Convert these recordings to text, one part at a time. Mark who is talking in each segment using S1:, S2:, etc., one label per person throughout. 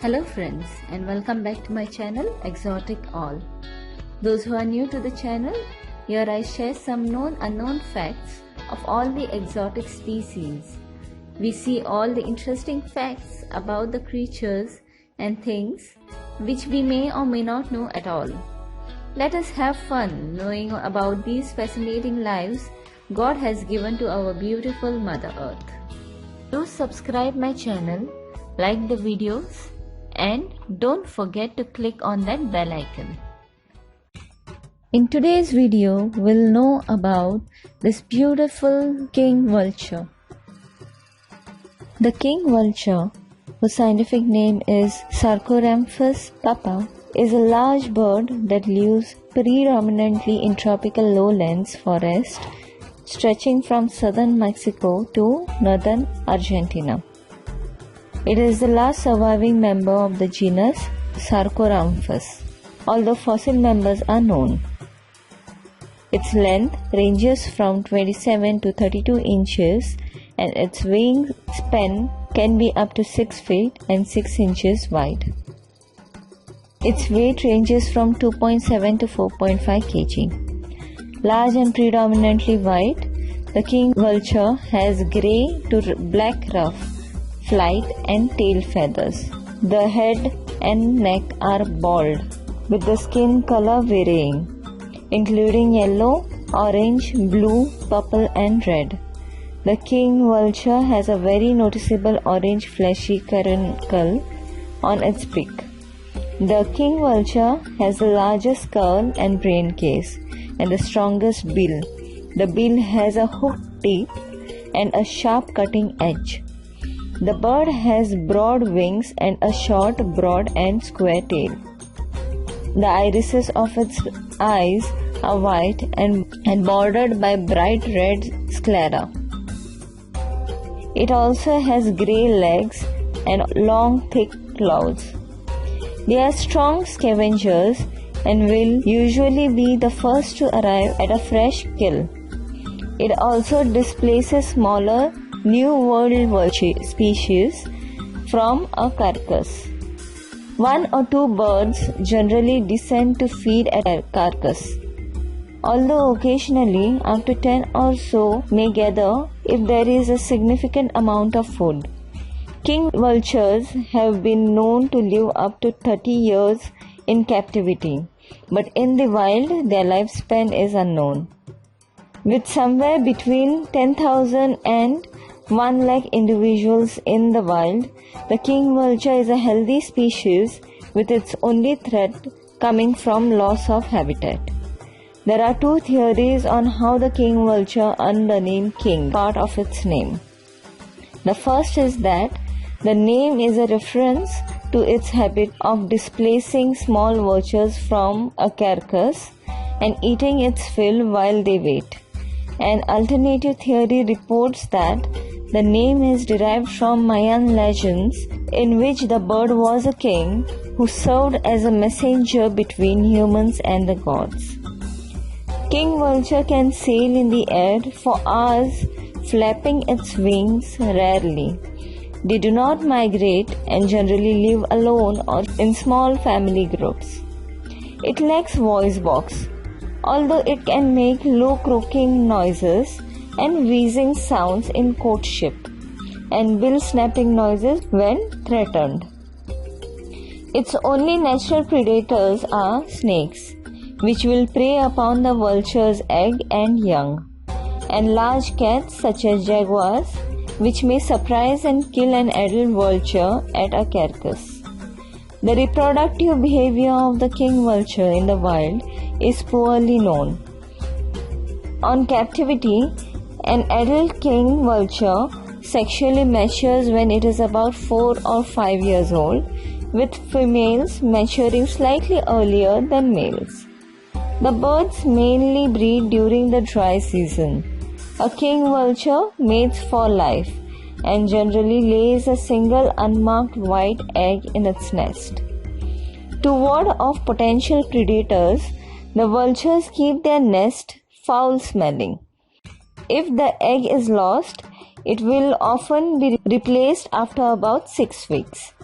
S1: Hello friends, and welcome back to my channel Exotic All. Those who are new to the channel, here I share some known unknown facts of all the exotic species. We see all the interesting facts about the creatures and things which we may or may not know at all. Let us have fun knowing about these fascinating lives God has given to our beautiful Mother Earth. Do subscribe my channel, like the videos, and don't forget to click on that bell icon. In today's video, we'll know about this beautiful king vulture. The king vulture, whose scientific name is Sarcoramphus papa, is a large bird that lives predominantly in tropical lowlands forest stretching from southern Mexico to northern Argentina. It is the last surviving member of the genus Sarcoramphus, although fossil members are known. Its length ranges from 27 to 32 inches and its wingspan can be up to 6 feet and 6 inches wide. Its weight ranges from 2.7 to 4.5 kg. Large and predominantly white, the king vulture has grey to black ruff, flight and tail feathers. The head and neck are bald, with the skin color varying, including yellow, orange, blue, purple and red. The king vulture has a very noticeable orange fleshy caruncle on its beak. The king vulture has the largest skull and brain case and the strongest bill. The bill has a hooked tip and a sharp cutting edge. The bird has broad wings and a short, broad and square tail. The irises of its eyes are white and bordered by bright red sclera. It also has grey legs and long thick claws. They are strong scavengers and will usually be the first to arrive at a fresh kill. It also displaces smaller New World vulture species from a carcass. 1 or 2 birds generally descend to feed at a carcass, although occasionally up to 10 or so may gather if there is a significant amount of food. King vultures have been known to live up to 30 years in captivity, but in the wild their lifespan is unknown. With somewhere between 10,000 and 1 lakh individuals in the wild, the king vulture is a healthy species with its only threat coming from loss of habitat. There are 2 theories on how the king vulture earned the name king, part of its name. The first is that the name is a reference to its habit of displacing small vultures from a carcass and eating its fill while they wait. An alternative theory reports that the name is derived from Mayan legends in which the bird was a king who served as a messenger between humans and the gods. King vulture can sail in the air for hours, flapping its wings rarely. They do not migrate and generally live alone or in small family groups. It lacks voice box, although it can make low croaking noises and wheezing sounds in courtship and bill snapping noises when threatened. Its only natural predators are snakes, which will prey upon the vulture's egg and young, and large cats such as jaguars, which may surprise and kill an adult vulture at a carcass. The reproductive behavior of the king vulture in the wild is poorly known. On captivity, an adult king vulture sexually matures when it is about 4 or 5 years old, with females maturing slightly earlier than males. The birds mainly breed during the dry season. A king vulture mates for life and generally lays a single unmarked white egg in its nest. To ward off potential predators, the vultures keep their nest foul-smelling. If the egg is lost, it will often be replaced after about 6 weeks.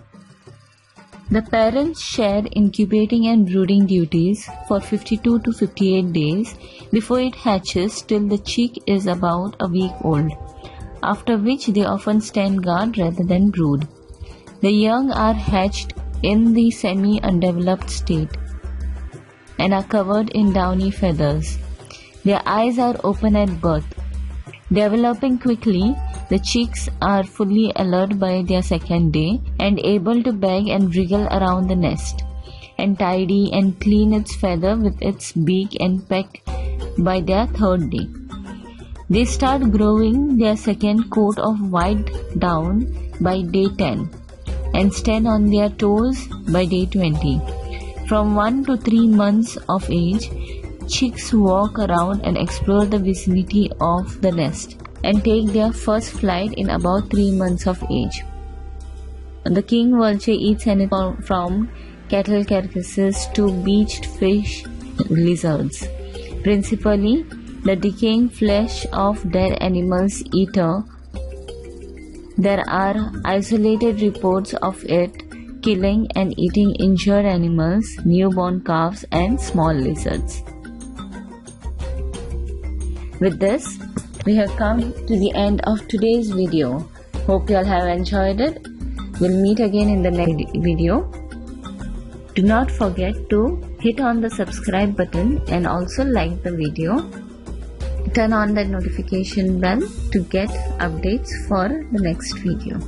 S1: The parents share incubating and brooding duties for 52 to 58 days before it hatches till the chick is about a week old, after which they often stand guard rather than brood. The young are hatched in the semi-undeveloped state and are covered in downy feathers. Their eyes are open at birth. Developing quickly, the chicks are fully alert by their second day and able to beg and wriggle around the nest, and tidy and clean its feather with its beak and peck by their third day. They start growing their second coat of white down by day 10 and stand on their toes by day 20. From 1 to 3 months of age, chicks walk around and explore the vicinity of the nest and take their first flight in about 3 months of age. The king vulture eats anything from cattle carcasses to beached fish lizards. Principally, the decaying flesh of dead animals eater. There are isolated reports of it killing and eating injured animals, newborn calves, and small lizards. With this, we have come to the end of today's video. Hope you all have enjoyed it. We'll meet again in the next video. Do not forget to hit on the subscribe button and also like the video. Turn on the notification bell to get updates for the next video.